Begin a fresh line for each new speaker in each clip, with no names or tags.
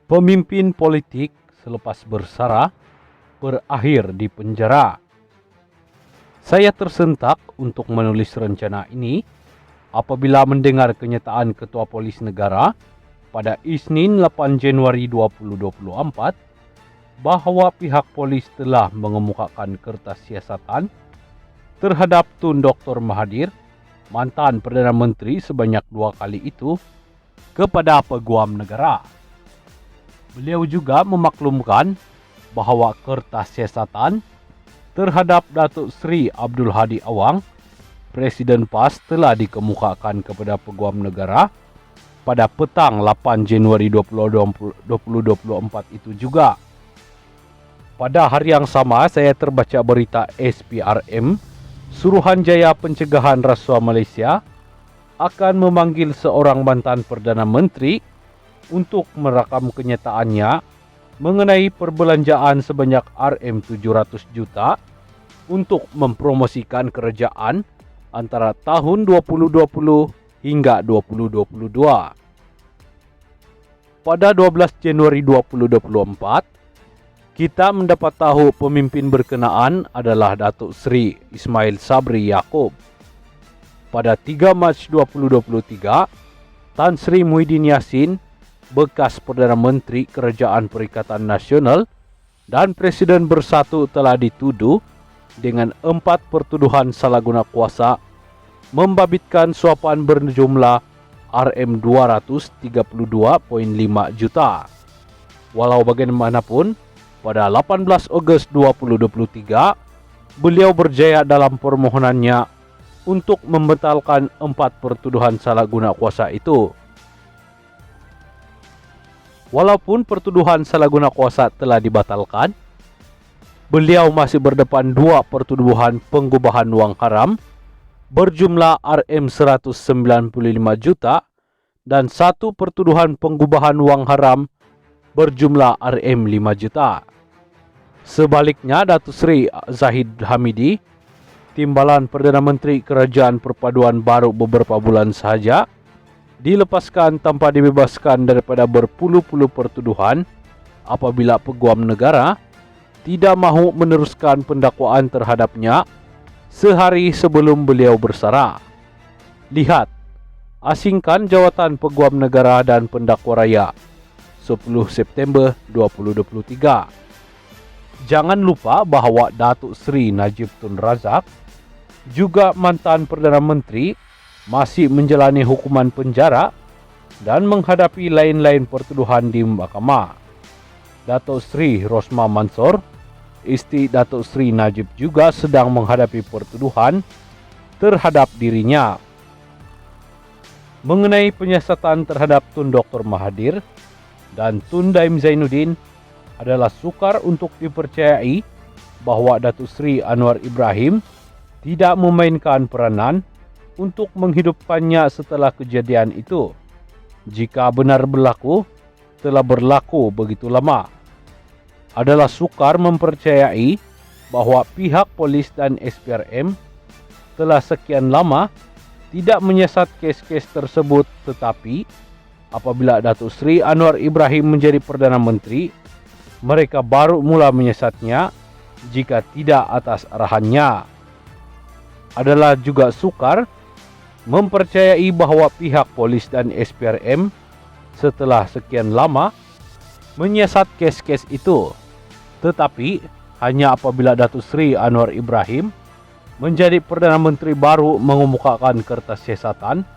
Pemimpin politik selepas bersara berakhir di penjara. Saya tersentak untuk menulis rencana ini apabila mendengar kenyataan Ketua Polis Negara pada Isnin 8 Januari 2024 bahawa pihak polis telah mengemukakan kertas siasatan terhadap Tun Dr. Mahathir, mantan Perdana Menteri sebanyak 2 kali itu, kepada Peguam Negara. Beliau juga memaklumkan bahawa kertas siasatan terhadap Datuk Seri Abdul Hadi Awang, Presiden PAS, telah dikemukakan kepada Peguam Negara pada petang 8 Januari 2024 itu juga. Pada hari yang sama, saya terbaca berita SPRM, Suruhanjaya Pencegahan Rasuah Malaysia, akan memanggil seorang mantan Perdana Menteri untuk merakam kenyataannya mengenai perbelanjaan sebanyak RM700 juta untuk mempromosikan kerajaan antara tahun 2020 hingga 2022. Pada 12 Januari 2024, kita mendapat tahu pemimpin berkenaan adalah Datuk Seri Ismail Sabri Yaakob. Pada 3 Mac 2023, Tan Sri Muhyiddin Yassin, bekas Perdana Menteri Kerajaan Perikatan Nasional dan Presiden Bersatu, telah dituduh dengan 4 pertuduhan salah guna kuasa membabitkan suapan berjumlah RM232.5 juta. Walau bagaimanapun, pada 18 Ogos 2023, beliau berjaya dalam permohonannya untuk membatalkan 4 pertuduhan salah guna kuasa itu. Walaupun pertuduhan salah guna kuasa telah dibatalkan, beliau masih berdepan 2 pertuduhan pengubahan wang haram berjumlah RM195 juta dan 1 pertuduhan pengubahan wang haram berjumlah RM5 juta. Sebaliknya, Datuk Seri Zahid Hamidi, Timbalan Perdana Menteri Kerajaan Perpaduan baru beberapa bulan sahaja, dilepaskan tanpa dibebaskan daripada berpuluh-puluh pertuduhan apabila Peguam Negara tidak mahu meneruskan pendakwaan terhadapnya sehari sebelum beliau bersara. Lihat, asingkan jawatan Peguam Negara dan Pendakwa Raya 10 September 2023. Jangan lupa bahawa Datuk Seri Najib Tun Razak, juga mantan Perdana Menteri, masih menjalani hukuman penjara dan menghadapi lain-lain pertuduhan di mahkamah. Datuk Seri Rosmah Mansor, isteri Datuk Seri Najib, juga sedang menghadapi pertuduhan terhadap dirinya. Mengenai penyiasatan terhadap Tun Dr. Mahathir dan Tun Daim Zainuddin, adalah sukar untuk dipercayai bahawa Datuk Seri Anwar Ibrahim tidak memainkan peranan untuk menghidupkannya setelah kejadian itu. Jika benar berlaku, telah berlaku begitu lama. Adalah sukar mempercayai bahawa pihak polis dan SPRM telah sekian lama tidak menyiasat kes-kes tersebut, tetapi apabila Datuk Seri Anwar Ibrahim menjadi Perdana Menteri, mereka baru mula menyiasatnya jika tidak atas arahannya. Adalah juga sukar mempercayai bahawa pihak polis dan SPRM setelah sekian lama menyiasat kes-kes itu, tetapi hanya apabila Datuk Seri Anwar Ibrahim menjadi Perdana Menteri baru mengemukakan kertas siasatan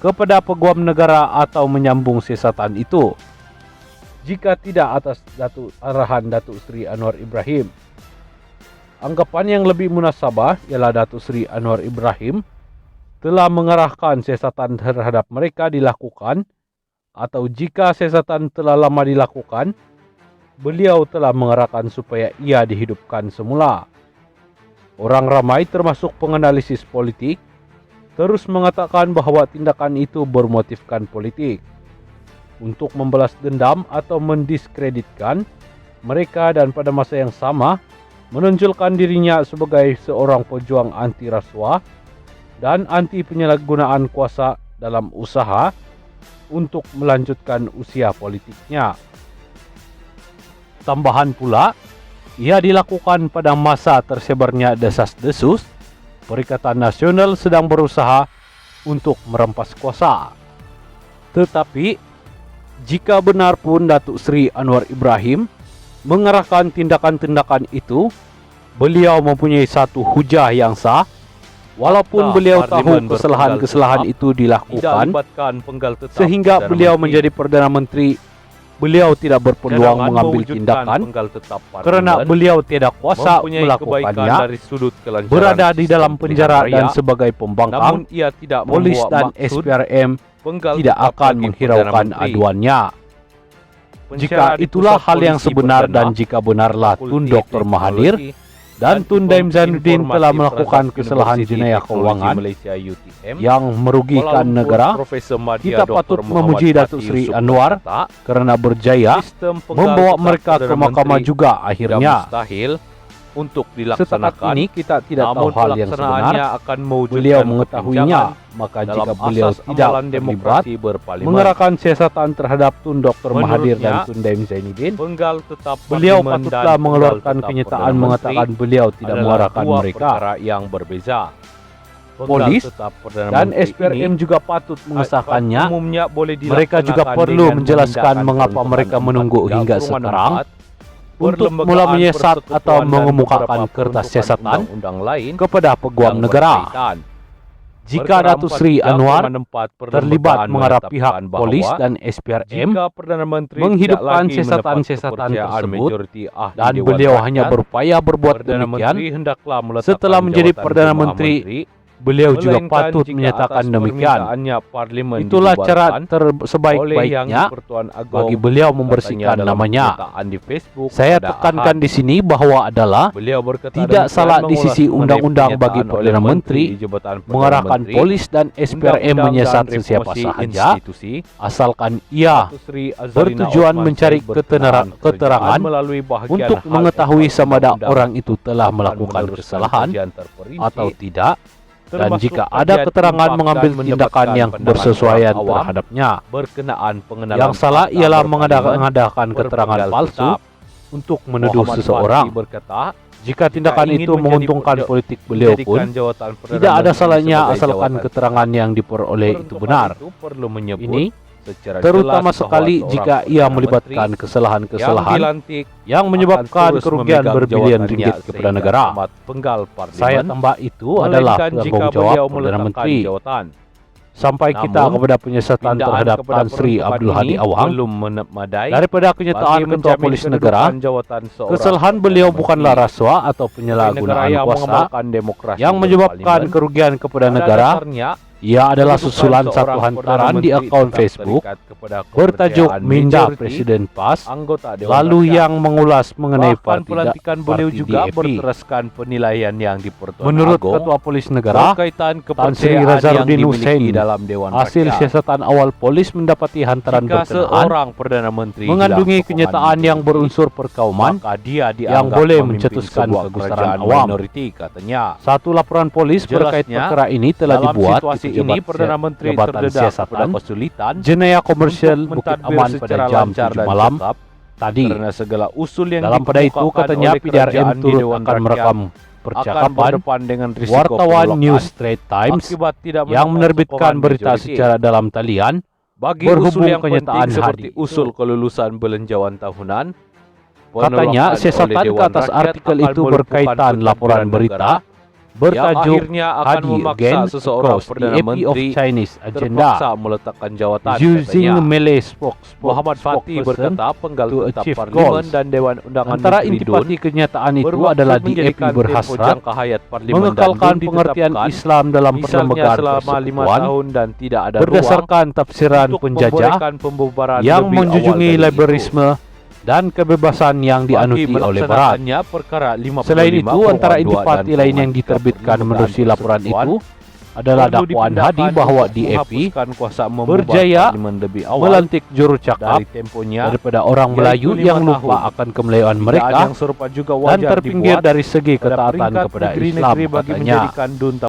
kepada Peguam Negara atau menyambung siasatan itu, jika tidak atas arahan Datuk Seri Anwar Ibrahim. Anggapan yang lebih munasabah ialah Datuk Seri Anwar Ibrahim telah mengarahkan siasatan terhadap mereka dilakukan, atau jika siasatan telah lama dilakukan, beliau telah mengarahkan supaya ia dihidupkan semula. Orang ramai termasuk penganalisis politik terus mengatakan bahawa tindakan itu bermotifkan politik untuk membalas dendam atau mendiskreditkan mereka, dan pada masa yang sama menonjolkan dirinya sebagai seorang pejuang anti rasuah dan anti penyalahgunaan kuasa dalam usaha untuk melanjutkan usia politiknya. tambahan pula, ia dilakukan pada masa tersebarnya desas-desus Perikatan Nasional sedang berusaha untuk merampas kuasa. Tetapi, jika benar pun Datuk Seri Anwar Ibrahim mengarahkan tindakan-tindakan itu, beliau mempunyai satu hujah yang sah. Walaupun beliau tahu kesalahan-kesalahan itu dilakukan, sehingga beliau menjadi Perdana Menteri, beliau tidak berpeluang mengambil tindakan kerana beliau tidak kuasa melakukannya, berada di dalam penjara dan sebagai pembangkang, polis dan SPRM tidak akan menghiraukan aduannya. Jika itulah hal yang sebenar dan jika benarlah Tun Dr. Mahathir dan Tun Daim Zainuddin telah melakukan kesalahan jenayah keuangan yang merugikan negara, kita patut memuji Datuk Seri Anwar kerana berjaya membawa mereka ke mahkamah juga akhirnya. Untuk dilaksanakan. Setakat ini kita tidak tahu hal yang sebenar. Beliau mengetahuinya, maka jika beliau tidak terlibat mengerahkan siasatan terhadap Tun Dr. Mahathir dan Tun Daim Zainuddin, beliau patutlah mengeluarkan kenyataan mengatakan beliau tidak mengarahkan mereka. Yang berbeza. Polis dan SPRM juga patut mengesahkannya. Mereka juga perlu menjelaskan mengapa mereka menunggu hingga sekarang untuk mula menyiasat atau mengemukakan kertas siasatan kepada peguam negara. Jika Datuk Seri Anwar terlibat mengarah pihak polis dan SPRM menghidupkan siasatan-siasatan tersebut dan beliau hanya berupaya berbuat demikian setelah menjadi Perdana Menteri, beliau juga patut menyatakan demikian. Itulah cara sebaik-baiknya bagi beliau membersihkan namanya. Saya tekankan di sini bahwa tidak salah di sisi undang-undang bagi Perdana Menteri mengarahkan polis dan SPRM menyiasat sesiapa sahaja, asalkan ia bertujuan mencari keterangan untuk mengetahui sama ada orang itu telah melakukan kesalahan atau tidak. Dan jika ada keterangan mengambil tindakan yang bersesuaian terhadapnya. Yang salah ialah mengadakan keterangan palsu untuk menuduh seseorang. Jika tindakan itu menguntungkan politik beliau pun, tidak ada salahnya asalkan keterangan yang diperoleh itu benar. Ini terutama sekali jika ia melibatkan kesalahan-kesalahan yang menyebabkan kerugian berbilion ringgit kepada negara. Saya tambah itu adalah tanggungjawab Perdana Menteri. Sampai kita kepada penyiasatan terhadap Tan Sri Abdul Hadi Awang, daripada kenyataan Ketua Polis Negara, kesalahan beliau bukanlah rasuah atau penyalahgunaan kuasa yang menyebabkan kerugian kepada negara. Ia adalah susulan satu hantaran di akaun Facebook bertajuk Minda Presiden PAS, lalu yang mengulas mengenai pelantikan beliau juga berteraskan penilaian yang dipertuan. Menurut Ketua Polis Negara, Tan Sri Razarudin Hussein, hasil siasatan awal polis mendapati hantaran berkenaan mengandungi kenyataan yang berunsur perkauman yang boleh mencetuskan kegusaran awam. Satu laporan polis berkait perkara ini telah dibuat ini Perdana Menteri terdedah pada kesulitan jenayah komersial Bukit Aman pada jam 7 malam tadi. Dalam pada itu katanya PDRM turut akan merekam percakapan wartawan New Straits Times yang menerbitkan berita secara dalam talian berhubung kenyataan Hadi.
Usul kelulusan belanjawan tahunan.
Katanya siasatan ke atas artikel itu berkaitan laporan berita bertajuk Hadi Against Cost, the AP of Chinese Agenda, using Malay
Muhammad Fatih berkata penggal tetap
Parlimen
dan Dewan Undangan
antara intipati kenyataan itu adalah DAP berhasrat mengekalkan pengertian Islam dalam perlembagaan persekutuan
dan tidak ada
berdasarkan tafsiran penjajah yang menjunjungi liberalisme dan kebebasan yang dianuti oleh Barat. Selain itu, antara intipati lain yang diterbitkan menerusi laporan itu adalah dakwaan Hadi bahwa DAP berjaya melantik juru cakap daripada orang Melayu yang lupa akan kemelayuan mereka dan terpinggir dari segi ketaatan kepada Islam katanya.